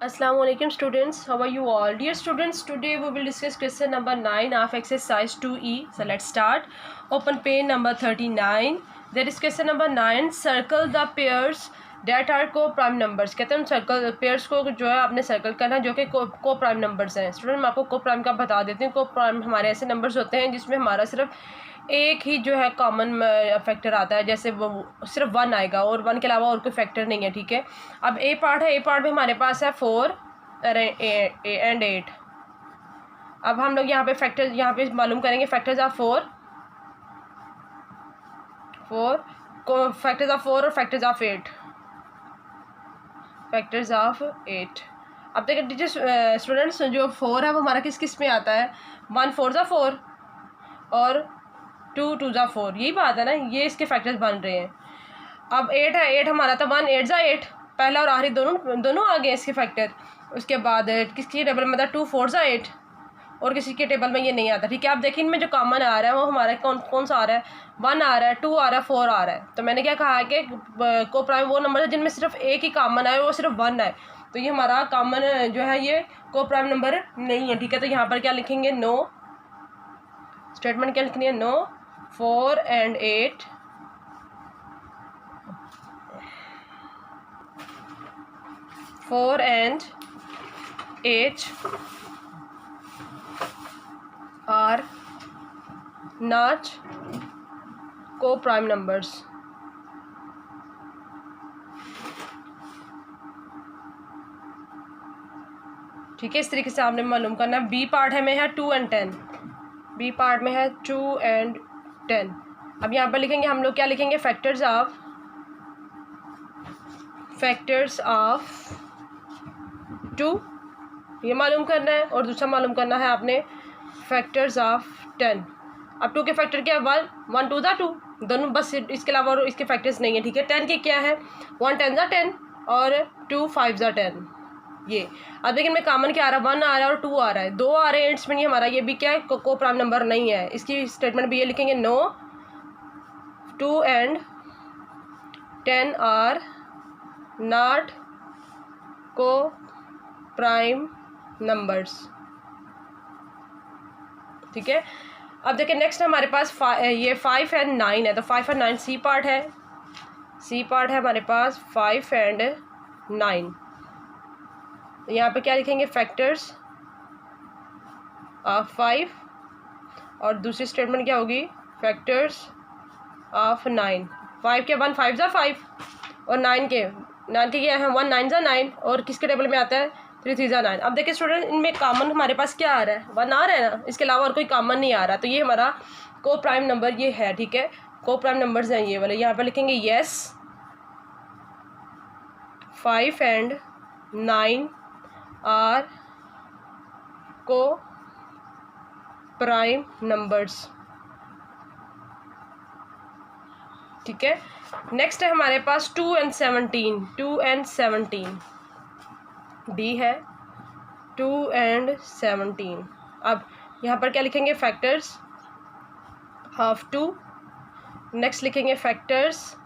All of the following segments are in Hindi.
Assalamu alaikum students, how are you all? Dear students, today we will discuss question number 9 of exercise 2E. So let's start. Open page number 39. There is question number 9. Circle the pairs that are co-prime numbers. कहते हैं सर्कल पेयर्स को जो है आपने सर्कल करना है जो कि को प्राइम नंबर्स हैं. स्टूडेंट मैं आपको को प्राइम का बता देती हूँ. को प्राइम हमारे ऐसे नंबर्स होते हैं जिसमें हमारा सिर्फ एक ही जो है कॉमन फैक्टर आता है. जैसे वो सिर्फ 1 आएगा और 1 के अलावा और कोई फैक्टर नहीं है. ठीक है. अब ए पार्ट है. ए पार्ट में हमारे पास है 4 एंड 8. अब हम लोग यहाँ पे फैक्टर यहाँ पे मालूम करेंगे. फैक्टर्स ऑफ 4 फैक्टर्स ऑफ 4 और फैक्टर्स ऑफ 8. Factors of 8. अब देखिए टीचर स्टूडेंट्स जो 4 है वो हमारा किस किस में आता है. 1 4 ज़ा 4 और 2 2 ज़ा 4. यही बात है ना. ये इसके फैक्टर्स बन रहे हैं. अब 8 है. 8 हमारा था 1 8 ज़ा 8. पहला और आखिरी दोनों आ गए इसके फैक्टर. उसके बाद किसकी टेबल में था 2 4 ज़ा 8 और किसी के टेबल में ये नहीं आता. ठीक है. आप देखिए इनमें जो कॉमन आ रहा है वो हमारा कौन सा आ रहा है. 1 आ रहा है, 2 आ रहा है, 4 आ रहा है. तो मैंने क्या कहा कि को प्राइम वो नंबर है जिनमें सिर्फ एक ही कॉमन आए वो सिर्फ 1 है. तो ये हमारा कॉमन जो है ये को प्राइम नंबर नहीं है. ठीक है. तो यहाँ पर क्या लिखेंगे. नो स्टेटमेंट क्या लिखनी है. No 4 and 8 4 and 8 are not co-prime numbers. ठीक है. इस तरीके से आपने मालूम करना है. बी पार्ट है में है 2 and 10. बी पार्ट में है 2 and 10. अब यहाँ पर लिखेंगे हम लोग क्या लिखेंगे. फैक्टर्स ऑफ 2 ये मालूम करना है और दूसरा मालूम करना है आपने फैक्टर्स ऑफ 10. अब 2 के फैक्टर क्या है. 1 2 ज़ा 2 दोनों बस. इसके अलावा और इसके फैक्टर्स नहीं है. ठीक है. 10 के क्या है. 1 10 ज़ा 10 और 2 5 ज़ा 10. ये अब देखिए इनमें कॉमन क्या आ रहा है. 1 आ रहा है और 2 आ रहा है. 2 आ रहे हैं एंड्स में नहीं हमारा. ये भी क्या है को प्राइम नंबर नहीं है. इसकी स्टेटमेंट भी ये लिखेंगे. नो 2 and 10 आर नॉट को प्राइम नंबर्स. ठीक है. अब देखिए नेक्स्ट हमारे पास ये 5 and 9 है. तो 5 and 9 सी पार्ट है. सी पार्ट है हमारे पास 5 and 9. यहाँ पे क्या लिखेंगे. फैक्टर्स ऑफ 5 और दूसरी स्टेटमेंट क्या होगी. Factors of 9. 5 के 1 5 ज़ा 5 और 9 के क्या है. 1 9 ज़ा 9 और किसके टेबल में आता है 3 3 ज़ा 9. अब देखिए स्टूडेंट इनमें कॉमन हमारे पास क्या आ रहा है. 1 आ रहा है ना. इसके अलावा और कोई कॉमन नहीं आ रहा. तो ये हमारा को प्राइम नंबर ये है. ठीक है. को प्राइम नंबर्स हैं ये वाले. यहाँ पर लिखेंगे यस 5 and 9 आर को प्राइम नंबर्स. ठीक है. नेक्स्ट है हमारे पास 2 and 17. 2 and 17 डी है. 2 and 17. अब यहाँ पर क्या लिखेंगे. Factors of 2. नेक्स्ट लिखेंगे फैक्टर्स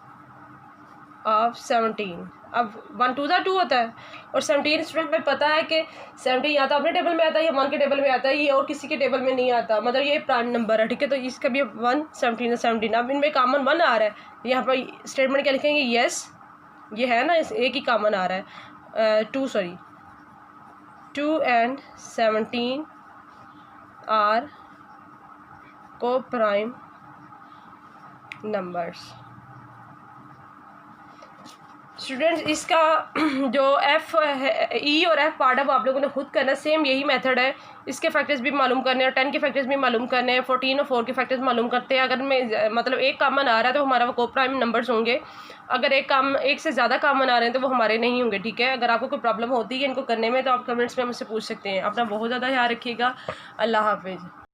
ऑफ 17. अब 1 2 ज़ा 2 होता है और 17 स्टूडेंट में पता है कि 17 या तो अपने टेबल में आता है या 1 के टेबल में आता है. ये और किसी के टेबल में नहीं आता. मतलब ये प्राइम नंबर है. ठीक है. तो इसका भी 1 17 17. अब इनमें कॉमन 1 आ रहा है. यहाँ पर स्टेटमेंट क्या लिखेंगे. यस ये है ना. एक ही कॉमन आ रहा है. 2 and 17 आर को प्राइम नंबर्स. स्टूडेंट्स इसका जो एफ ई और एफ पार्ट है वो आप लोगों ने खुद करना. सेम यही मेथड है. इसके फैक्टर्स भी मालूम करने हैं और 10 के फैक्टर्स भी मालूम करने हैं. 14 और 4 के फैक्टर्स मालूम करते हैं. अगर मैं मतलब एक कॉमन आ रहा है तो हमारा वो को प्राइम नंबर्स होंगे. अगर एक से ज़्यादा कॉमन आ रहे हैं तो वो हमारे नहीं होंगे. ठीक है. अगर आपको कोई प्रॉब्लम होती है इनको करने में तो आप कमेंट्स में मुझसे पूछ सकते हैं. अपना बहुत ज़्यादा ख्याल रखिएगा. अल्लाह हाफिज़.